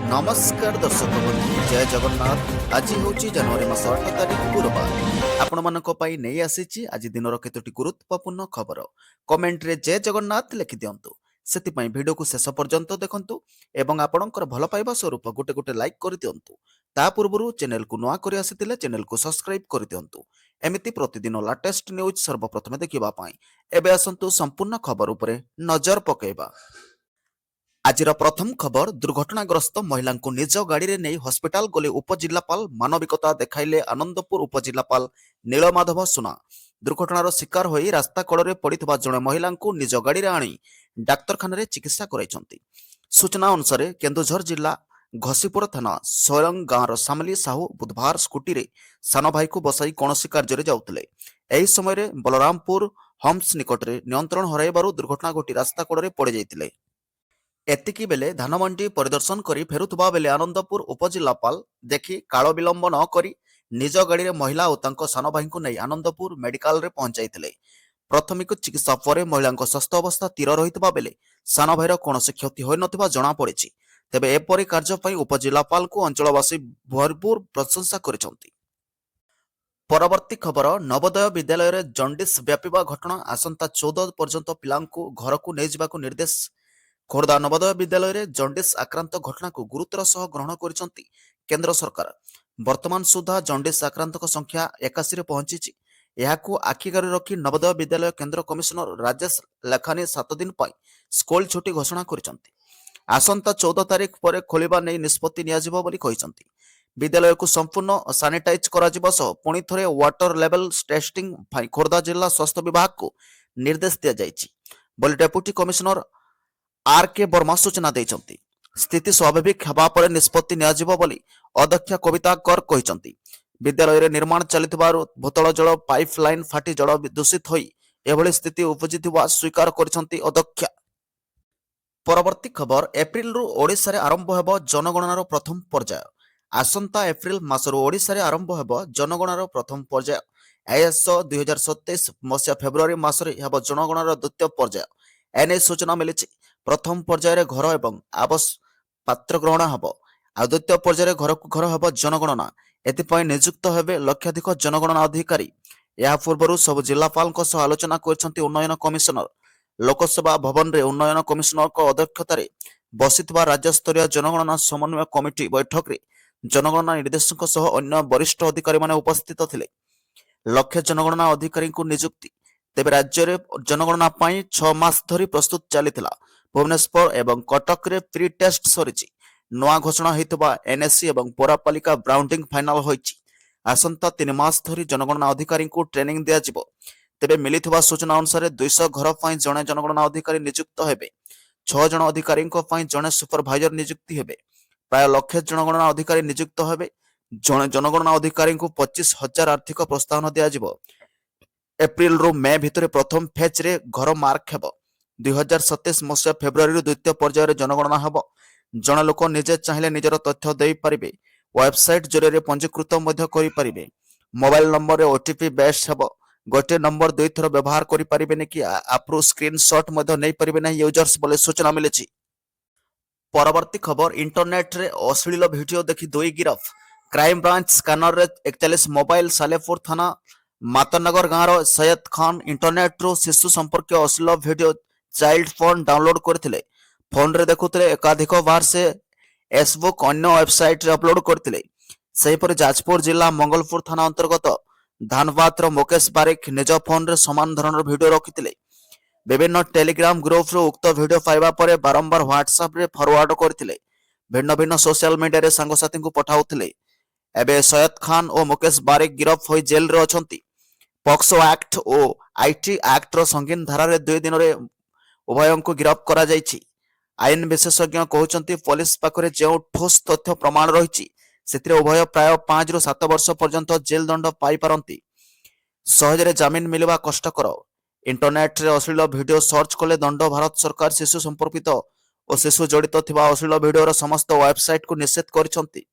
नमस्कार दर्शक बंधु जय जगन्नाथ। आज हूँ जनवरी मास 8 तारिख गुरुवार। आपण मानक पई नहीं आसीची आज दिनर केतोटी गुरुत्वपूर्ण खबर। कमेंट रे जय जगन्नाथ लिखि दियंतु। सेतिपई वीडियो को शेष पर्यंत देखंतु एवं आपणकर भल पाइबा स्वरूप गोटे गोटे लाइक कर दियंतु। ता पूर्वरु चैनल को नुआ करि आसितिले चैनल को सब्सक्राइब कर दियंतु। एमिति प्रतिदिन लेटेस्ट न्यूज सर्वप्रथमे देखिबा पई एबे आसंतु संपूर्ण खबर उपरे नजर पकेबा। आजिर प्रथम खबर दुर्घटनाग्रस्त महिला को निज गाड़ी नहीं हस्पिटाल गले उपजिलापाल मानविकता देखाइले आनंदपुर उपजिलापाल नीलमाधव सुना। दुर्घटनार शिकार होई रास्ता कड़े पड़िथिबा जणे महिला को निज गाड़ी आनी डाक्तरखाना चिकित्सा कराइछंती। सूचना अनुसार केन्दुझर जिला घसीपुर थाना सोयरंग गाँवर सामली साहू बुधवार स्कूटी रे सान भाई को बसाई कौनसी कार्य जाउथिले। एही समय बलरामपुर हम्स निकटरे नियंत्रण हराइबारु दुर्घटना घटी रास्ता कड़े पड़ जाइथिले। एतिकी बेले धानमंडी परिदर्शन करी फेरुथबा बेले आनंदपुर उपजिलापाल देखि काल विलंब न करी निज गाड़ी महिला और तांको सान भाई को नहीं आनंदपुर मेडिकल रे पहुंचाइथिले। प्राथमिक चिकित्सा पर महिला स्वास्थ्य अवस्था स्थिर रहितबा बेले सान भाईर कौनसी क्षति होई नथिबा जणा पड़िछि। तेबे एपरि कार्य पई उपजिलापाल को अंचलवासी भरपूर प्रशंसा करिसंती। परवर्ती खबर नवोदय विद्यालय रे जंडिस व्यापीबा घटना आसंता 14 पर्यंत पिलांको घर को नहीं जिबाको निर्देश। खोर्धा नवोदय विद्यालय रे जंडिस आक्रांत घटना को गुरुतर सह ग्रहण करिसंती केंद्र सरकार। वर्तमान सुधा जंडिस आक्रांतक संख्या 81 रे पहुंची। एहाकू आखिगारे रखी नवोदय विद्यालय केंद्र कमिशनर राजेश लखानी 7 दिन पई स्कूल छुट्टी घोषणा करिसंती। आसंता 14 तारिख पर खोलिबा नै निष्पत्ति नियाजिबो बोली कहिसंती। विद्यालय को संपूर्ण सानिटाइज करा जिबो सह पुणी थरे वाटर लेवल टेस्टिंग पई खोर्धा जिला स्वास्थ्य विभाग को निर्देश दिया जायछि बोली डेप्यूटी कमिशनर आर के वर्मा सूचना देइछंती। स्थिति स्वाभाविक हेबा पर निष्पत्ति नियाजिबो बोली अध्यक्ष कविता कर कहिसंती। विद्यालय रे निर्माण चलितबारु भूतल जल पाइप लाइन फाटी जल दूषित होई एभली स्थिति उपजिथिबा स्वीकार करिसंती अध्यक्ष। परवर्ती खबर एप्रिल रु ओडिसा रे आरंभ हेबो जनगणनार प्रथम पर्याय। आसंता एप्रिल मासरु ओडिसा रे आरंभ हेबो जनगणनार प्रथम पर्याय। आईएस 2027 मसिया फेब्रुआरी मासरे हेबो जनगणनार द्वितीय पर्याय। एने सूचना मिलिछि। प्रथम पर्याय घर एवं आवास पात्र ग्रहण हेबो आ द्वितीय पर्याय घर को घर हेबो जनगणना। एतिपय नियुक्त हेबे लक्षाधिक जनगणना अधिकारी। या पूर्वरु सब जिलापाल सह आलोचना करछंती उन्नयन कमिशनर। लोकसभा भवन रे उन्नयन कमिशनर को अध्यक्षतार बसिथिबा राज्य स्तरीय जनगणना समन्वय कमिटी बैठक रे जनगणना निर्देशक सह अन्य वरिष्ठ अधिकारी माने उपस्थित थिले। लक्ष्य जनगणना अधिकारी को नियुक्ति। तेबे राज्य रे जनगणना पाई 6 मास धरी प्रस्तुत चलीथिला। भुवनेश्वर एवं कटक रे प्री टेस्ट सरिछि। नवा घोषणा हेतुबा एनएससी एवं पौरपालिका ब्राउंडिंग फाइनल होइछि। आसंता 3 मास धरी जनगणना अधिकारी को ट्रेनिंग दिया जिवो। तेबे मिलिथिबा सूचना अनुसार 200 घर पई जणे जनगणना अधिकारी नियुक्त हेबे। 6 जण अधिकारी पई जणे सुपरवाइजर नियुक्ति हेबे। प्राय लक्ष जनगणना अधिकारी नियुक्त हेबे। जणे जनगणना अधिकारी को 25,000 आर्थिक प्रोत्साहन दिया जिवो। एप्रिल रु मे भितर प्रथम फेज रे घर मार्क हेबो। 2027 मसिया फेब्रुआरी द्वितीय पर्यायर जनगणना हेबो। जन लोक निजे चाहिए निजर तथ्य दे पारिबे। वेबसाइट जरिए पंजीकृत मध्य करि पारिबे। मोबाइल नंबर रे ओटीपी बेस्ड हेबो। गोटे नंबर 2 थर व्यवहार करि पारिबे कि आप्रो स्क्रीनशॉट मध्य नै पारिबे नै यूजर्स बोले सूचना मिलेछि। परवर्ती खबर इंटरनेट रे अश्लील वीडियो देखि 2 गिरफ। क्राइम ब्रांच स्कैनर रे 41 मोबाइल सालेपुर थाना मातनगर गाँव सैयद खान इंटरनेट रो शिशु संपर्क अश्लील वीडियो चाइल्ड फोन डाउनलोड करथिले। फोन रे देखुथिले एकाधिक बार से फेसबुक अन्य वेबसाइट रे अपलोड करथिले। सेहिपरि जाजपुर जिला मंगलपुर थाना अंतर्गत धानबाद रो मुकेश बारिक निज फोन रे समान धरणर वीडियो रखिथिले। विभिन्न टेलीग्राम ग्रुप रो उक्त वीडियो पाइबा परे बारंबार व्हाट्सएप रे फॉरवर्ड करथिले। भिन्न भिन्न सोशल मीडिया रे सांगसाथी को पठाउथिले। एबे सैयद खान और मुकेश बारिक गिरफ होई जेल रे अछंती। पॉक्सो एक्ट और आईटी एक्ट रो संगीन धारा रे 2 दिन रे उभय को गिरफ करा जायछि। आईन विशेषज्ञ कहउचंती पुलिस पाखरे जे ठोस तथ्य प्रमाण रहिछि सेतिरे उभय प्राय 5 रु 7 वर्ष पर्यंत जेल दंड पाई पारंती। सहजरे जामिन मिलवा कष्टकर। इंटरनेट रे अश्लील वीडियो सर्च कले दंड भारत सरकार शिशु संपर्कित और शिशु जड़ित थिबा अश्लील वीडियो समस्त वेबसाइट को निषेध करिसंती।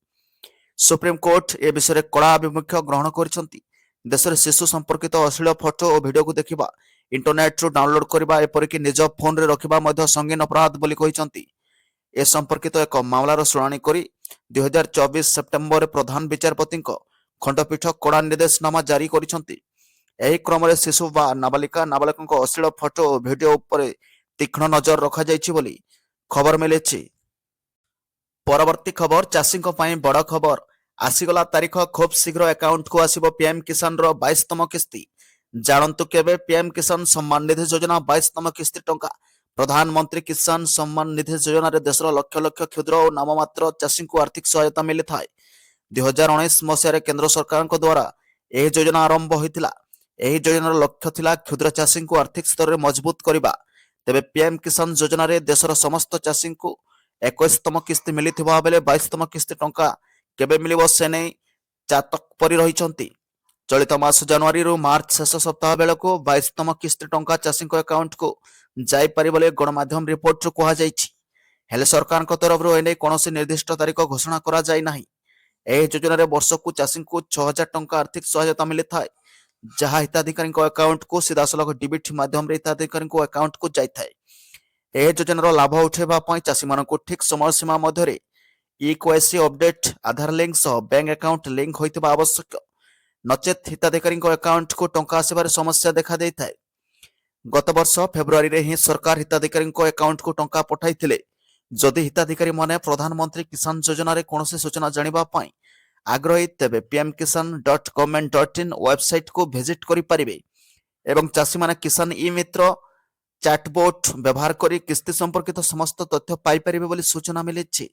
सुप्रीम कोर्ट ए विषय कड़ा आभिमुख्य ग्रहण करिसंती। देश में शिशु संपर्कित अश्लील फोटो और वीडियो को देखा इंटरनेट रू डाउनलोड करने एपरिक निज फोन रे रखा संगीन अपराध बोली कहिसंती। ଏ ସମ୍ପର୍କିତ ଏକ ମାମଲାର ଶୁଣାଣି କରି 2024 ସେପ୍ଟେମ୍ବରରେ ପ୍ରଧାନ ବିଚାରପତିଙ୍କ ଖଣ୍ଡପୀଠ କଡ଼ା ନିର୍ଦ୍ଦେଶନାମା ଜାରି କରିଛନ୍ତି। ଏହି କ୍ରମରେ ଶିଶୁ ବା ନାବାଳିକାଙ୍କ ଅଶ୍ଳୀଳ ଫଟୋ ଓ ଭିଡିଓ ଉପରେ ତୀକ୍ଷ୍ଣ ନଜର ରଖାଯାଇଛି ବୋଲି ଖବର ମିଳିଛି। ପରବର୍ତ୍ତୀ ଖବର, ଚାଷୀଙ୍କ ପାଇଁ ବଡ଼ ଖବର। ଆସିଗଲା ତାରିଖ, ଖୁବ୍ ଶୀଘ୍ର ଆକାଉଣ୍ଟକୁ ଆସିବ ପିଏମ୍ କିଷାନର 22ତମ କିସ୍ତି। ଜାଣନ୍ତୁ କେବେ ପିଏମ୍ କିଷାନ ସମ୍ମାନ ନିଧି ଯୋଜନା 22ତମ କିସ୍ତି ଟଙ୍କା। ପ୍ରଧାନମନ୍ତ୍ରୀ କିଷାନ ସମ୍ମାନ ନିଧି ଯୋଜନାରେ ଦେଶର ଲକ୍ଷ ଲକ୍ଷ କ୍ଷୁଦ୍ର ଓ ନାମମାତ୍ର ଚାଷୀଙ୍କୁ ଆର୍ଥିକ ସହାୟତା ମିଳିଥାଏ। 2019 ମସିହାରେ କେନ୍ଦ୍ର ସରକାରଙ୍କ ଦ୍ୱାରା ଏହି ଯୋଜନା ଆରମ୍ଭ ହୋଇଥିଲା। ଏହି ଯୋଜନାର ଲକ୍ଷ୍ୟ ଥିଲା କ୍ଷୁଦ୍ର ଚାଷୀଙ୍କୁ ଆର୍ଥିକ ସ୍ତରରେ ମଜବୁତ କରିବା। ତେବେ ପିଏମ୍ କିଷାନ ଯୋଜନାରେ ଦେଶର ସମସ୍ତ ଚାଷୀଙ୍କୁ 21ତମ କିସ୍ତି ମିଳିଥିବା ବେଳେ 22ତମ କିସ୍ତି ଟଙ୍କା କେବେ ମିଳିବ ସେ ନେଇ ଚାତକ ପରି ରହିଛନ୍ତି। ଚଳିତ ମାସ ଜାନୁଆରୀରୁ ମାର୍ଚ୍ଚ ଶେଷ ସପ୍ତାହ ବେଳକୁ 22ତମ କିସ୍ତି ଟଙ୍କା ଚାଷୀଙ୍କ ଆକାଉଣ୍ଟକୁ ଯାଇପାରି ବୋଲି ଗଣମାଧ୍ୟମ ରିପୋର୍ଟରୁ କୁହାଯାଇଛି। ହେଲେ ସରକାରଙ୍କ ତରଫରୁ ଏନେଇ କୌଣସି ନିର୍ଦ୍ଦିଷ୍ଟ ତାରିଖ ଘୋଷଣା କରାଯାଇ ନାହିଁ। ଏହି ଯୋଜନାରେ ବର୍ଷକୁ ଚାଷୀଙ୍କୁ 6,000 ଟଙ୍କା ଆର୍ଥିକ ସହାୟତା ମିଳିଥାଏ, ଯାହା ହିତାଧିକାରୀଙ୍କ ଆକାଉଣ୍ଟକୁ ସିଧାସଳଖ ଡିବିଟି ମାଧ୍ୟମରେ ହିତାଧିକାରୀଙ୍କ ଆକାଉଣ୍ଟକୁ ଯାଇଥାଏ। ଏହି ଯୋଜନାର ଲାଭ ଉଠାଇବା ପାଇଁ ଚାଷୀମାନଙ୍କୁ ଠିକ୍ ସମୟ ସୀମା ମଧ୍ୟରେ ଇକେୱାଇସି ଅପଡେଟ୍, ଆଧାର ଲିଙ୍କ ସହ ବ୍ୟାଙ୍କ ଆକାଉଣ୍ଟ ଲିଙ୍କ ହୋଇଥିବା ଆବଶ୍ୟକ। ନଚେତ୍ ହିତାଧିକାରୀଙ୍କ ଆକାଉଣ୍ଟକୁ ଟଙ୍କା ଆସିବାରେ ସମସ୍ୟା ଦେଖାଦେଇଥାଏ। ଗତ ବର୍ଷ ଫେବୃଆରୀରେ ହିଁ ସରକାର ହିତାଧିକାରୀଙ୍କ ଆକାଉଣ୍ଟକୁ ଟଙ୍କା ପଠାଇଥିଲେ। ଯଦି ହିତାଧିକାରୀମାନେ ପ୍ରଧାନମନ୍ତ୍ରୀ କିଷାନ ଯୋଜନାରେ କୌଣସି ସୂଚନା ଜାଣିବା ପାଇଁ ଆଗ୍ରହୀ ତେବେ pmkisan.government.in ୱେବସାଇଟକୁ ଭିଜିଟ୍ କରିପାରିବେ ଏବଂ ଚାଷୀମାନେ କିଷାନ ଇ ମିତ୍ର ଚାଟବୋଟ ବ୍ୟବହାର କରି କିସ୍ତି ସମ୍ପର୍କିତ ସମସ୍ତ ତଥ୍ୟ ପାଇପାରିବେ ବୋଲି ସୂଚନା ମିଳିଛି।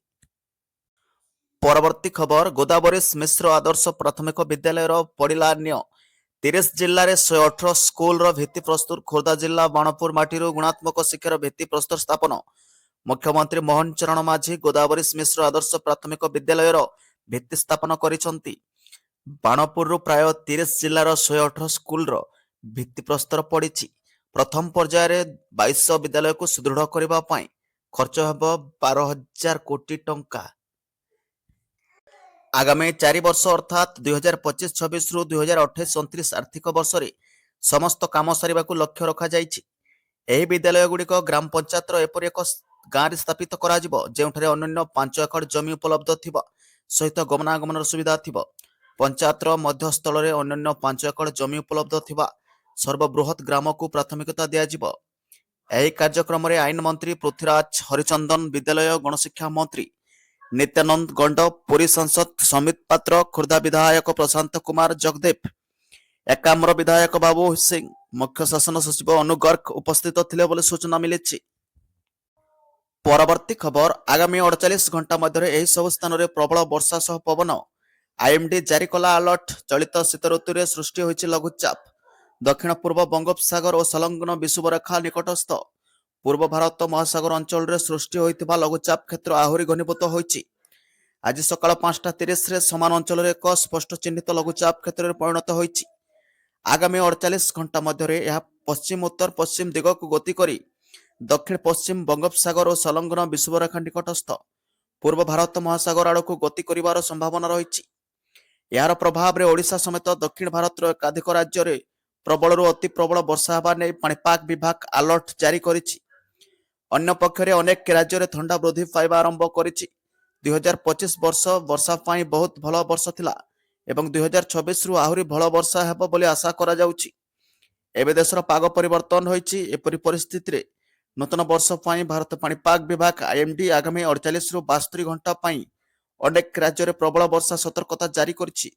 ପରବର୍ତ୍ତୀ ଖବର, ଗୋଦାବରୀଶ ମିଶ୍ର ଆଦର୍ଶ ପ୍ରାଥମିକ ବିଦ୍ୟାଳୟର ପଡ଼ିଲା ନିଅ। 30 ଜିଲ୍ଲାରେ 118 ସ୍କୁଲର ଭିତ୍ତିପ୍ରସ୍ତର। ଖୋର୍ଦ୍ଧା ଜିଲ୍ଲା ବାଣପୁର ମାଟିରୁ ଗୁଣାତ୍ମକ ଶିକ୍ଷାର ଭିତ୍ତିପ୍ରସ୍ତର ସ୍ଥାପନ। ମୁଖ୍ୟମନ୍ତ୍ରୀ ମୋହନ ଚରଣ ମାଝୀ ଗୋଦାବରୀଶ ମିଶ୍ର ଆଦର୍ଶ ପ୍ରାଥମିକ ବିଦ୍ୟାଳୟର ଭିତ୍ତି ସ୍ଥାପନ କରିଛନ୍ତି। ବାଣପୁରରୁ ପ୍ରାୟ 30 ଜିଲ୍ଲାର 118 ସ୍କୁଲର ଭିତ୍ତିପ୍ରସ୍ତର ପଡ଼ିଛି। ପ୍ରଥମ ପର୍ଯ୍ୟାୟରେ 2200 ବିଦ୍ୟାଳୟକୁ ସୁଦୃଢ଼ କରିବା ପାଇଁ ଖର୍ଚ୍ଚ ହେବ 12,000 କୋଟି ଟଙ୍କା। ଆଗାମୀ 4 ବର୍ଷ ଅର୍ଥାତ୍ 2025-26ରୁ 2028-29 ଆର୍ଥିକ ବର୍ଷରେ ସମସ୍ତ କାମ ସାରିବାକୁ ଲକ୍ଷ୍ୟ ରଖାଯାଇଛି। ଏହି ବିଦ୍ୟାଳୟଗୁଡ଼ିକ ଗ୍ରାମ ପଞ୍ଚାୟତର ଏପରି ଏକ ଗାଁରେ ସ୍ଥାପିତ କରାଯିବ ଯେଉଁଠାରେ ଅନ୍ୟୁନ 5 ଏକର ଜମି ଉପଲବ୍ଧ ଥିବା ସହିତ ଗମନାଗମନର ସୁବିଧା ଥିବ। ପଞ୍ଚାୟତର ମଧ୍ୟସ୍ଥଳରେ ଅନ୍ୟୁନ 5 ଏକର ଜମି ଉପଲବ୍ଧ ଥିବା ସର୍ବବୃହତ୍ ଗ୍ରାମକୁ ପ୍ରାଥମିକତା ଦିଆଯିବ। ଏହି କାର୍ଯ୍ୟକ୍ରମରେ ଆଇନ ମନ୍ତ୍ରୀ ପୃଥ୍ୱୀରାଜ ହରିଚନ୍ଦନ, ବିଦ୍ୟାଳୟ ଗଣଶିକ୍ଷା ମନ୍ତ୍ରୀ ନିତ୍ୟାନନ୍ଦ ଗଣ୍ଡ, ପୁରୀ ସାଂସଦ ସମିତ ପାତ୍ର, ଖୋର୍ଦ୍ଧା ବିଧାୟକ ପ୍ରଶାନ୍ତ କୁମାର ଜଗଦେବ, ଏକାମ୍ର ବିଧାୟକ ବାବୁ ସିଂ, ମୁଖ୍ୟ ଶାସନ ସଚିବ ଅନୁ ଗର୍ଗ ଉପସ୍ଥିତ ଥିଲେ ବୋଲି ସୂଚନା ମିଳିଛି। ପରବର୍ତ୍ତୀ ଖବର, ଆଗାମୀ 48 ଘଣ୍ଟା ମଧ୍ୟରେ ଏହି ସବୁ ସ୍ଥାନରେ ପ୍ରବଳ ବର୍ଷା ସହ ପବନ। ଆଇଏମ୍ଡି ଜାରି କଲା ଆଲର୍ଟ। ଚଳିତ ଶୀତ ଋତୁରେ ସୃଷ୍ଟି ହୋଇଛି ଲଘୁଚାପ। ଦକ୍ଷିଣ ପୂର୍ବ ବଙ୍ଗୋପସାଗର ଓ ସଂଲଗ୍ନ ବିଷୁବରେଖା ନିକଟସ୍ଥ ପୂର୍ବ ଭାରତ ମହାସାଗର ଅଞ୍ଚଳରେ ସୃଷ୍ଟି ହୋଇଥିବା ଲଘୁଚାପ କ୍ଷେତ୍ର ଆହୁରି ଘନୀଭୂତ ହୋଇଛି। ଆଜି ସକାଳ 5:30ରେ ସମାନ ଅଞ୍ଚଳରେ ଏକ ସ୍ପଷ୍ଟ ଚିହ୍ନିତ ଲଘୁଚାପ କ୍ଷେତ୍ରରେ ପରିଣତ ହୋଇଛି। ଆଗାମୀ 48 ଘଣ୍ଟା ମଧ୍ୟରେ ଏହା ପଶ୍ଚିମ ଉତ୍ତର ପଶ୍ଚିମ ଦିଗକୁ ଗତି କରି ଦକ୍ଷିଣ ପଶ୍ଚିମ ବଙ୍ଗୋପସାଗର ଓ ସଂଲଗ୍ନ ବିଷୁବରେଖା ନିକଟସ୍ଥ ପୂର୍ବ ଭାରତ ମହାସାଗର ଆଡ଼କୁ ଗତି କରିବାର ସମ୍ଭାବନା ରହିଛି। ଏହାର ପ୍ରଭାବରେ ଓଡ଼ିଶା ସମେତ ଦକ୍ଷିଣ ଭାରତର ଏକାଧିକ ରାଜ୍ୟରେ ପ୍ରବଳରୁ ଅତି ପ୍ରବଳ ବର୍ଷା ହେବା ନେଇ ପାଣିପାଗ ବିଭାଗ ଆଲର୍ଟ ଜାରି କରିଛି। ଅନ୍ୟପକ୍ଷରେ ଅନେକ ରାଜ୍ୟରେ ଥଣ୍ଡା ବୃଦ୍ଧି ପାଇବା ଆରମ୍ଭ କରିଛି। 2025 ବର୍ଷା ପାଇଁ ବହୁତ ଭଲ ବର୍ଷ ଥିଲା ଏବଂ 2026ରୁ ଆହୁରି ଭଲ ବର୍ଷା ହେବ ବୋଲି ଆଶା କରାଯାଉଛି। ଏବେ ଦେଶର ପାଗ ପରିବର୍ତ୍ତନ ହୋଇଛି। ଏପରି ପରିସ୍ଥିତିରେ ନୂତନ ବର୍ଷ ପାଇଁ ଭାରତ ପାଣିପାଗ ବିଭାଗ ଆଇଏମ୍ଡି ଆଗାମୀ 48ରୁ 72 ଘଣ୍ଟା ପାଇଁ ଅନେକ ରାଜ୍ୟରେ ପ୍ରବଳ ବର୍ଷା ସତର୍କତା ଜାରି କରିଛି।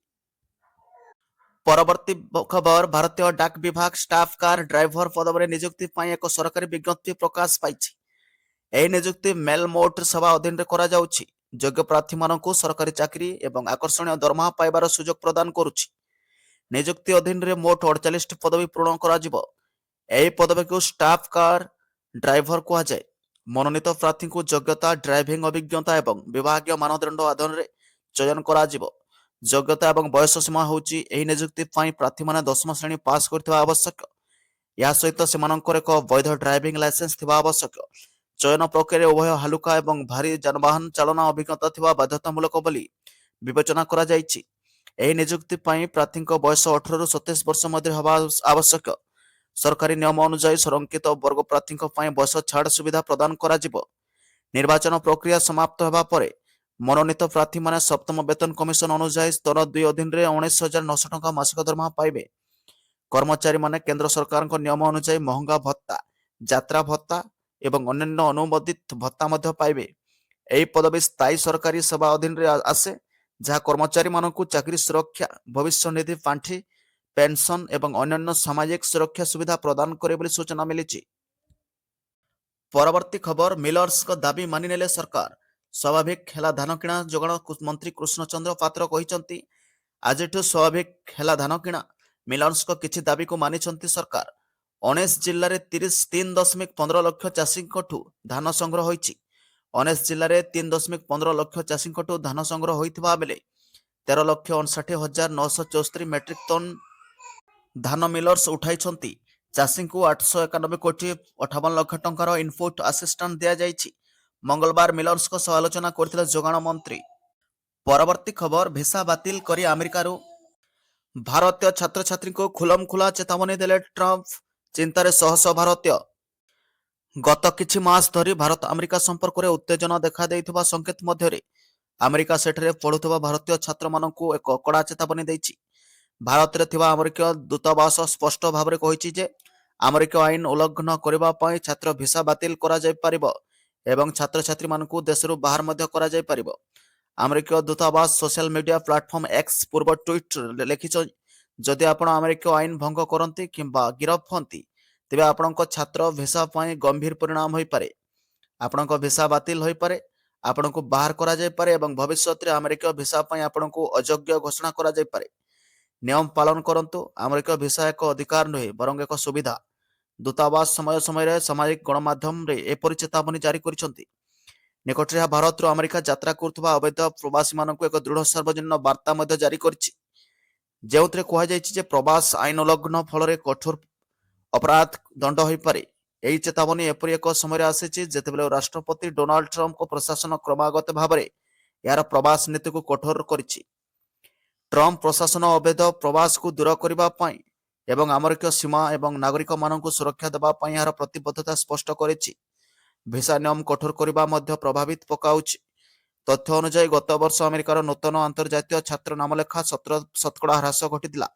ପରବର୍ତ୍ତୀ ଖବର, ଭାରତୀୟ ଡାକ ବିଭାଗ ଷ୍ଟାଫ କାର୍ ଡ୍ରାଇଭର ପଦବୀରେ ନିଯୁକ୍ତି ପାଇଁ ଏକ ସରକାରୀ ବିଜ୍ଞପ୍ତି ପ୍ରକାଶ ପାଇଛି। ଏହି ନିଯୁକ୍ତି ମେଲ୍ ମୋଟ୍ ସେବା ଅଧୀନରେ କରାଯାଉଛି। ଯୋଗ୍ୟ ପ୍ରାର୍ଥୀମାନଙ୍କୁ ସରକାରୀ ଚାକିରି ଏବଂ ଆକର୍ଷଣୀୟ ଦରମା ପାଇବାର ସୁଯୋଗ ପ୍ରଦାନ କରୁଛି। ନିଯୁକ୍ତି ଅଧୀନରେ ମୋଟ 48ଟି ପଦବୀ ପୂରଣ କରାଯିବ। ଏହି ପଦବୀକୁ ଷ୍ଟାଫ କାର୍ ଡ୍ରାଇଭର କୁହାଯାଏ। ମନୋନୀତ ପ୍ରାର୍ଥୀଙ୍କୁ ଯୋଗ୍ୟତା, ଡ୍ରାଇଭିଂ ଅଭିଜ୍ଞତା ଏବଂ ବିଭାଗୀୟ ମାନଦଣ୍ଡ ଆଧାରରେ ଚୟନ କରାଯିବ। ଯୋଗ୍ୟତା ଏବଂ ବୟସ ସୀମା ହେଉଛି ଏହି ନିଯୁକ୍ତି ପାଇଁ ପ୍ରାର୍ଥୀମାନେ 10ମ ଶ୍ରେଣୀ ପାସ୍ କରିଥିବା ଆବଶ୍ୟକ। ଏହା ସହିତ ସେମାନଙ୍କର ଏକ ବୈଧ ଡ୍ରାଇଭିଂ ଲାଇସେନ୍ସ ଥିବା ଆବଶ୍ୟକ। ଚୟନ ପ୍ରକ୍ରିୟାରେ ଉଭୟ ହାଲୁକା ଏବଂ ଭାରୀ ଯାନବାହନ ଚାଳନା ଅଭିଜ୍ଞତା ଥିବା ବାଧ୍ୟତାମୂଳକ ବୋଲି ବିବେଚନା କରାଯାଇଛି। ଏହି ନିଯୁକ୍ତି ପାଇଁ ପ୍ରାର୍ଥୀଙ୍କ ବୟସ 18ରୁ 27 ବର୍ଷ ମଧ୍ୟରେ ହେବା ଆବଶ୍ୟକ। ସରକାରୀ ନିୟମ ଅନୁଯାୟୀ ସଂରକ୍ଷିତ ବର୍ଗ ପ୍ରାର୍ଥୀଙ୍କ ପାଇଁ ବୟସ ଛାଡ଼ ସୁବିଧା ପ୍ରଦାନ କରାଯିବ। ନିର୍ବାଚନ ପ୍ରକ୍ରିୟା ସମାପ୍ତ ହେବା ପରେ ମନୋନୀତ ପ୍ରାର୍ଥୀମାନେ ସପ୍ତମ ବେତନ କମିଶନ ଅନୁଯାୟୀ ସ୍ତର 2 ଅଧୀନରେ 19,900 ଟଙ୍କା ମାସିକ ଦରମା ପାଇବେ। କର୍ମଚାରୀମାନେ କେନ୍ଦ୍ର ସରକାରଙ୍କ ନିୟମ ଅନୁଯାୟୀ ମହଙ୍ଗା ଭତ୍ତା, ଯାତ୍ରା ଭତ୍ତା ଏବଂ ଅନ୍ୟାନ୍ୟ ଅନୁମୋଦିତ ଭତ୍ତା ମଧ୍ୟ ପାଇବେ। ଏହି ପଦବୀ ସ୍ଥାୟୀ ସରକାରୀ ସେବା ଅଧୀନରେ ଆସେ, ଯାହା କର୍ମଚାରୀମାନଙ୍କୁ ଚାକିରି ସୁରକ୍ଷା, ଭବିଷ୍ୟ ନିଧି ପାଣ୍ଠି, ପେନସନ ଏବଂ ଅନ୍ୟାନ୍ୟ ସାମାଜିକ ସୁରକ୍ଷା ସୁବିଧା ପ୍ରଦାନ କରେ ବୋଲି ସୂଚନା ମିଳିଛି। ପରବର୍ତ୍ତୀ ଖବର, ମିଲର୍ସଙ୍କ ଦାବି ମାନିନେଲେ ସରକାର। ସ୍ୱାଭାବିକ ହେଲା ଧାନ କିଣା ଯୋଗାଣ ମନ୍ତ୍ରୀ କୃଷ୍ଣଚନ୍ଦ୍ର ପାତ୍ର କହିଛନ୍ତି, ଆଜିଠୁ ସ୍ୱାଭାବିକ ହେଲା ଧାନ କିଣା। ମିଲର୍ସଙ୍କ କିଛି ଦାବିକୁ ମାନିଛନ୍ତି ସରକାର। 19 ଜିଲ୍ଲାରେ 3.15 ଲକ୍ଷ ଚାଷୀଙ୍କଠୁ ଧାନ ସଂଗ୍ରହ ହୋଇଛି। 19 ଜିଲ୍ଲାରେ 3.15 ଲକ୍ଷ ଚାଷୀଙ୍କଠୁ ଧାନ ସଂଗ୍ରହ ହୋଇଥିବା ବେଳେ 13,59,974 ମେଟ୍ରିକ ଟନ୍ ଧାନ ମିଲର୍ସ ଉଠାଇଛନ୍ତି। ଚାଷୀଙ୍କୁ 891 କୋଟି 58 ଲକ୍ଷ ଟଙ୍କାର ଇନପୁଟ ଆସିଷ୍ଟାନ୍ସ ଦିଆଯାଇଛି। ମଙ୍ଗଳବାର ମିଲର୍ସଙ୍କ ସହ ଆଲୋଚନା କରିଥିଲେ ଯୋଗାଣ ମନ୍ତ୍ରୀ। ପରବର୍ତ୍ତୀ ଖବର, ଭିସା ବାତିଲ କରି ଆମେରିକାରୁ ଭାରତୀୟ ଛାତ୍ରଛାତ୍ରୀଙ୍କୁ ଖୁଲମଖୁଲା ଚେତାବନୀ ଦେଲେ ଟ୍ରମ୍ପ। ଚିନ୍ତାରେ ଶହ ଶହ ଭାରତୀୟ। ଗତ କିଛି ମାସ ଧରି ଭାରତ ଆମେରିକା ସମ୍ପର୍କରେ ଉତ୍ତେଜନା ଦେଖାଦେଇଥିବା ସଂକେତ ମଧ୍ୟରେ ଆମେରିକା ସେଠାରେ ପଢୁଥିବା ଭାରତୀୟ ଛାତ୍ରମାନଙ୍କୁ ଏକ କଡ଼ା ଚେତାବନୀ ଦେଇଛି। ଭାରତରେ ଥିବା ଆମେରିକୀୟ ଦୂତାବାସ ସ୍ପଷ୍ଟ ଭାବରେ କହିଛି ଯେ ଆମେରିକୀୟ ଆଇନ ଉଲ୍ଲଂଘନ କରିବା ପାଇଁ ଛାତ୍ର ଭିସା ବାତିଲ କରାଯାଇପାରିବ ଏବଂ ଛାତ୍ରଛାତ୍ରୀମାନଙ୍କୁ ଦେଶରୁ ବାହାର ମଧ୍ୟ କରାଯାଇପାରିବ। ଆମେରିକୀୟ ଦୂତାବାସ ସୋସିଆଲ ମିଡିଆ ପ୍ଲାଟଫର୍ମ ଏକ୍ସ ପୂର୍ବ ଟ୍ୱିଟରେ ଲେଖିଛି, ଯଦି ଆପଣ ଆମେରିକୀୟ ଆଇନ ଭଙ୍ଗ କରନ୍ତି କିମ୍ବା ଗିରଫ ହୁଅନ୍ତି, ତେବେ ଆପଣଙ୍କ ଛାତ୍ର ଭିସା ପାଇଁ ଗମ୍ଭୀର ପରିଣାମ ହୋଇପାରେ। ଆପଣଙ୍କ ଭିସା ବାତିଲ ହୋଇପାରେ, ଆପଣଙ୍କୁ ବାହାର କରାଯାଇପାରେ ଏବଂ ଭବିଷ୍ୟତରେ ଆମେରିକୀୟ ଭିସା ପାଇଁ ଆପଣଙ୍କୁ ଅଯୋଗ୍ୟ ଘୋଷଣା କରାଯାଇପାରେ। ନିୟମ ପାଳନ କରନ୍ତୁ। ଆମେରିକୀୟ ଭିସା ଏକ ଅଧିକାର ନୁହେଁ, ବରଂ ଏକ ସୁବିଧା। ଦୂତାବାସ ସମୟ ସମୟରେ ସାମାଜିକ ଗଣମାଧ୍ୟମରେ ଏପରି ଚେତାବନୀ ଜାରି କରିଛନ୍ତି। ନିକଟରେ ଏହା ଭାରତରୁ ଆମେରିକା ଯାତ୍ରା କରୁଥିବା ଅବୈଧ ପ୍ରବାସୀମାନଙ୍କୁ ଏକ ଦୃଢ଼ ସାର୍ବଜନୀନ ବାର୍ତ୍ତା ମଧ୍ୟ ଜାରି କରିଛି, ଯେଉଁଥିରେ କୁହାଯାଇଛି ଯେ ପ୍ରବାସ ଆଇନ ଉଲ୍ଲଂଘନ ଫଳରେ କଠୋର ଅପରାଧ ଦଣ୍ଡ ହୋଇପାରେ। ଏହି ଚେତାବନୀ ଏପରି ଏକ ସମୟରେ ଆସିଛି ଯେତେବେଳେ ରାଷ୍ଟ୍ରପତି ଡୋନାଲ୍ଡ ଟ୍ରମ୍ପଙ୍କ ପ୍ରଶାସନ କ୍ରମାଗତ ଭାବରେ ଏହାର ପ୍ରବାସ ନୀତିକୁ କଠୋର କରିଛି। ଟ୍ରମ୍ପ ପ୍ରଶାସନ ଅବୈଧ ପ୍ରବାସକୁ ଦୂର କରିବା ପାଇଁ ଏବଂ ଆମେରିକୀୟ ସୀମା ଏବଂ ନାଗରିକମାନଙ୍କୁ ସୁରକ୍ଷା ଦେବା ପାଇଁ ଏହାର ପ୍ରତିବଦ୍ଧତା ସ୍ପଷ୍ଟ କରିଛି। ଭିସା ନିୟମ କଠୋର କରିବା ମଧ୍ୟ ପ୍ରଭାବିତ ପକାଉଛି। ତଥ୍ୟ ଅନୁଯାୟୀ ଗତ ବର୍ଷ ଆମେରିକାର ନୂତନ ଆନ୍ତର୍ଜାତୀୟ ଛାତ୍ର ନାମଲେଖା 17% ହ୍ରାସ ଘଟିଥିଲା।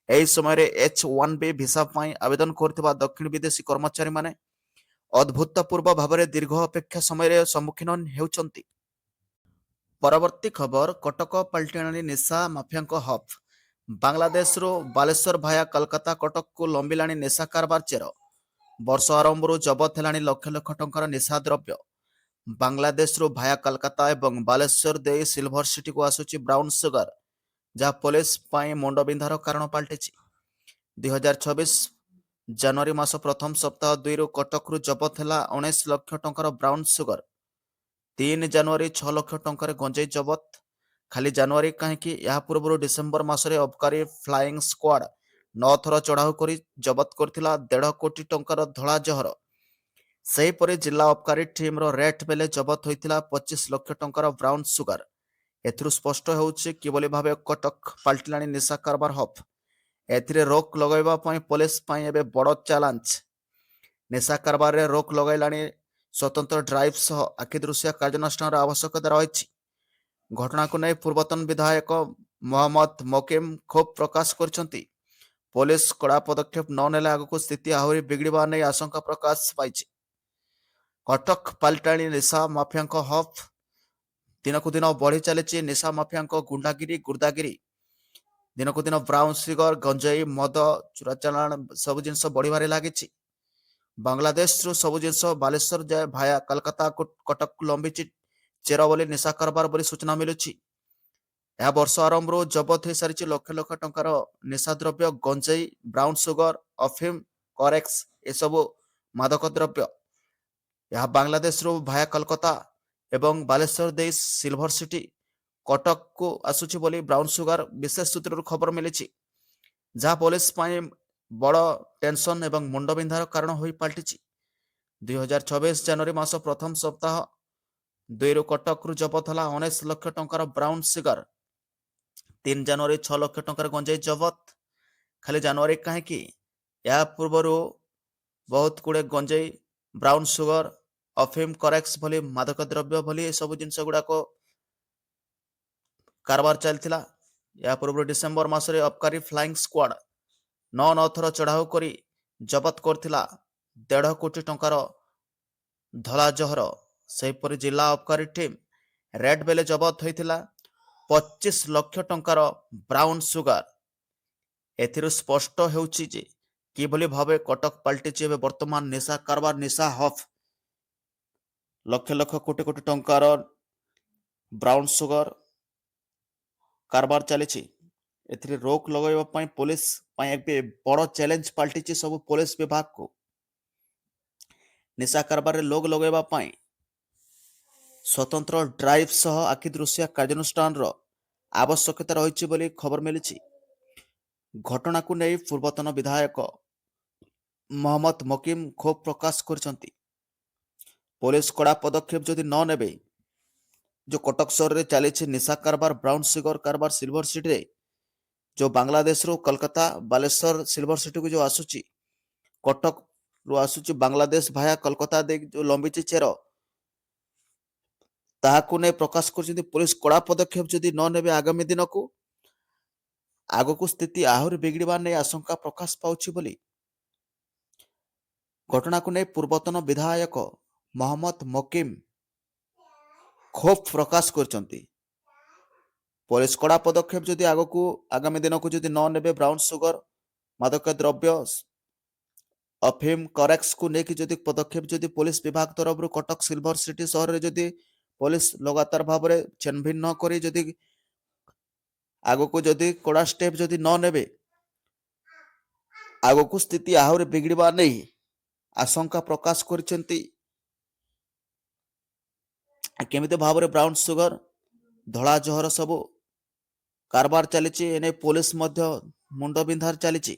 ଏହି ସମୟରେ H-1B ଭିସା ପାଇଁ ଆବେଦନ କରୁଥିବା ଦକ୍ଷିଣ ବିଦେଶୀ କର୍ମଚାରୀମାନେ ଅଭୂତପୂର୍ବ ଭାବରେ ଦୀର୍ଘ ଅପେକ୍ଷା ସମୟରେ ସମ୍ମୁଖୀନ ହେଉଛନ୍ତି। ପରବର୍ତ୍ତୀ ଖବର, କଟକ ପାଲଟିଲାଣି ନିଶା ମାଫିଆଙ୍କ ହବ୍। ବାଂଲାଦେଶରୁ ବାଲେଶ୍ୱର ଭାୟା କଲକାତା କଟକକୁ ଲମ୍ବିଲାଣି ନିଶା କାରବାର ଚେର। ବର୍ଷ ଆରମ୍ଭରୁ ଜବତ ହେଲାଣି ଲକ୍ଷ ଲକ୍ଷ ଟଙ୍କାର ନିଶା ଦ୍ରବ୍ୟ। ବାଂଲାଦେଶରୁ ଭାୟା କଲକାତା ଏବଂ ବାଲେଶ୍ୱର ଦେଇ ସିଲଭର ସିଟିକୁ ଆସୁଛି ବ୍ରାଉନ୍ ସୁଗାର, ଯାହା ପୋଲିସ ପାଇଁ ମୁଣ୍ଡବିନ୍ଧାର କାରଣ ପାଲଟିଛି। 2024 ଜାନୁଆରୀ ମାସ ପ୍ରଥମ ସପ୍ତାହ 2ରୁ କଟକରୁ ଜବତ ହେଲା 19 ଲକ୍ଷ ଟଙ୍କାର ବ୍ରାଉନ୍ ସୁଗାର। 3 ଜାନୁଆରୀ 6 ଲକ୍ଷ ଟଙ୍କାରେ ଗଞ୍ଜେଇ ଜବତ। ଖାଲି ଜାନୁଆରୀ କାହିଁକି, ଏହା ପୂର୍ବରୁ ଡିସେମ୍ବର ମାସରେ ଅବକାରୀ ଫ୍ଲାଇଂ ସ୍କ୍ୱାଡ୍ 9 ଥର ଚଢ଼ାଉ କରି ଜବତ କରିଥିଲା 1.5 କୋଟି ଟଙ୍କାର ଧଳା ଜହର। ସେହିପରି ଜିଲ୍ଲା ଅବକାରୀ ଟିମ୍ର ରେଡ୍ ବେଲେ ଜବତ ହୋଇଥିଲା 25 ଲକ୍ଷ ଟଙ୍କାର ବ୍ରାଉନ୍ ସୁଗାର। ଏଥିରୁ ସ୍ପଷ୍ଟ ହେଉଛି କିଭଳି ଭାବେ କଟକ ପାଲଟିଲାଣି ନିଶା କାରବାର ହବ୍। ଏଥିରେ ରୋକ ଲଗାଇବା ପାଇଁ ପୋଲିସ ପାଇଁ ଏବେ ବଡ଼ ଚ୍ୟାଲେଞ୍ଜ। ନିଶା କାରବାରରେ ରୋକ ଲଗାଇଲାଣି ସ୍ୱତନ୍ତ୍ର ଡ୍ରାଇଭ୍ ସହ ଆଖିଦୃଶିଆ କାର୍ଯ୍ୟାନୁଷ୍ଠାନର ଆବଶ୍ୟକତା ରହିଛି। ଘଟଣାକୁ ନେଇ ପୂର୍ବତନ ବିଧାୟକ ମହମ୍ମଦ ମକିମ କ୍ଷୋଭ ପ୍ରକାଶ କରିଛନ୍ତି। ପୋଲିସ କଡ଼ା ପଦକ୍ଷେପ ନ ନେଲେ ଆଗକୁ ସ୍ଥିତି ଆହୁରି ବିଗିଡ଼ିବା ନେଇ ଆଶଙ୍କା ପ୍ରକାଶ ପାଇଛି। କଟକ ପାଲଟିଲାଣି ନିଶା ମାଫିଆଙ୍କ ହବ୍। ଦିନକୁ ଦିନ ବଢ଼ି ଚାଲିଛି ନିଶା ମାଫିଆଙ୍କ ଗୁଣ୍ଡାଗିରି ଗୁର୍ଦାଗିରି। ଦିନକୁ ଦିନ ବ୍ରାଉନ୍ ସୁଗର, ଗଞ୍ଜେଇ, ମଦ, ଚୋରାଚାଲାଣ ସବୁ ଜିନିଷ ବଢ଼ିବାରେ ଲାଗିଛି। ବାଂଲାଦେଶରୁ ସବୁ ଜିନିଷ ବାଲେଶ୍ୱର ଯାଏ ଭାୟା କଲକାତା କଟକକୁ ଲମ୍ବିଛି ଚେର ବୋଲି ନିଶା କାରବାର ବୋଲି ସୂଚନା ମିଳୁଛି। ଏହା ବର୍ଷ ଆରମ୍ଭରୁ ଜବତ ହୋଇସାରିଛି ଲକ୍ଷ ଲକ୍ଷ ଟଙ୍କାର ନିଶା ଦ୍ରବ୍ୟ, ଗଞ୍ଜେଇ, ବ୍ରାଉନ୍ ସୁଗର, ଅଫିମ, କରେକ୍ସ ଏସବୁ ମାଦକ ଦ୍ରବ୍ୟ। ଏହା ବାଂଲାଦେଶରୁ ଭାୟା କଲକାତା ଏବଂ ବାଲେଶ୍ୱର ଦେଇ ସିଲଭର ସିଟି କଟକକୁ ଆସୁଛି ବୋଲି ବ୍ରାଉନ୍ ସୁଗାର ବିଶେଷ ସୂତ୍ରରୁ ଖବର ମିଳିଛି, ଯାହା ପୋଲିସ ପାଇଁ ବଡ଼ ଟେନସନ ଏବଂ ମୁଣ୍ଡବିନ୍ଧାର କାରଣ ହୋଇ ପାଲଟିଛି। 2024 ଜାନୁଆରୀ ମାସ ପ୍ରଥମ ସପ୍ତାହ 2ରୁ କଟକରୁ ଜବତ ହେଲା 19 ଲକ୍ଷ ଟଙ୍କାର ବ୍ରାଉନ୍ ସୁଗାର। 3 ଜାନୁଆରୀ 6 ଲକ୍ଷ ଟଙ୍କାର ଗଞ୍ଜେଇ ଜବତ। ଖାଲି ଜାନୁଆରୀ କାହିଁକି, ଏହା ପୂର୍ବରୁ ବହୁତ ଗୁଡ଼ିଏ ଗଞ୍ଜେଇ, ବ୍ରାଉନ୍ ସୁଗର, ଅଫିମ କରେକ୍ସ ଭଳି ମାଦକ ଦ୍ରବ୍ୟ ଭଳି ଏସବୁ ଜିନିଷ ଗୁଡାକ କାରବାର ଚାଲିଥିଲା। ଏହା ପୂର୍ବରୁ ଡିସେମ୍ବର ମାସରେ ଅବକାରୀ ଫ୍ଲାଇଂ ସ୍କ୍ୱାଡ୍ 9 ଥର ଚଢ଼ାଉ କରି ଜବତ କରିଥିଲା 1.5 କୋଟି ଟଙ୍କାର ଧଳା ଜହର। ସେହିପରି ଜିଲ୍ଲା ଅବକାରୀ ଟିମ୍ ରେଡ୍ ବେଲେ ଜବତ ହୋଇଥିଲା 25 ଲକ୍ଷ ଟଙ୍କାର ବ୍ରାଉନ୍ ସୁଗାର। ଏଥିରୁ ସ୍ପଷ୍ଟ ହେଉଛି ଯେ କିଭଳି ଭାବେ କଟକ ପାଲଟିଛି ଏବେ ବର୍ତ୍ତମାନ ନିଶା କାରବାର, ନିଶା ହଫ୍। ଲକ୍ଷ ଲକ୍ଷ କୋଟି କୋଟି ଟଙ୍କାର ବ୍ରାଉନ୍ ସୁଗାର କାରବାର ଚାଲିଛି। ଏଥିରେ ରୋକ ଲଗାଇବା ପାଇଁ ପୋଲିସ ପାଇଁ ଏବେ ବଡ଼ ଚ୍ୟାଲେଞ୍ଜ ପାଲଟିଛି ସବୁ ପୋଲିସ ବିଭାଗକୁ। ନିଶା କାରବାରରେ ଲୋକ ଲଗାଇବା ପାଇଁ ସ୍ୱତନ୍ତ୍ର ଡ୍ରାଇଭ୍ ସହ ଆଖି ଦୃଶିଆ କାର୍ଯ୍ୟାନୁଷ୍ଠାନର ଆବଶ୍ୟକତା ରହିଛି ବୋଲି ଖବର ମିଳିଛି। ଘଟଣାକୁ ନେଇ ପୂର୍ବତନ ବିଧାୟକ ମହମ୍ମଦ ମକିମ କ୍ଷୋଭ ପ୍ରକାଶ କରିଛନ୍ତି। ପୋଲିସ କଡ଼ା ପଦକ୍ଷେପ ଯଦି ନ ନେବେ, जो कटक सहर में चली निशा कारबार, ब्राउन सुगर कारबार सिल्वर सिटी रे जो बांग्लादेश रू कोलकाता बालेश्वर सिल्वर सिटी को जो आसूची, कटक रू आसूची बांग्लादेश भाया कोलकाता दे जो लंबीची चेर ताहाकु ने प्रकाश कर पुलिस कड़ा पदक्षेप जदि न नेबे आगामी दिन को आग को स्थिति आहरी बिगड़वा नहीं आशंका प्रकाश पाउछि बोली घटना को नहीं पूर्वतन विधायक मोहम्मद मकिम क्षोभ प्रकाश करचंती। पुलिस कड़ा पदक्षेप जदि आग को आगामी दिन को जदि न नेबे ब्राउन सुगर मादक द्रव्य अफिम करेक्स को लेकिन जदि पदक्षेप जदि पुलिस विभाग तरफ कटक सिल्वर सिटी सहर में जदि पुलिस लगातार भाव में छानबीन न करी जदि आग को जदि कड़ा स्टेप जदि न नेबे आग को स्थिति आहरी बिगड़वा नहीं आशंका प्रकाश करचंती। केमिति भाव में ब्राउन सुगर धड़ा जहर सबू कारबार चली पुलिस मुंड बिंधार चली।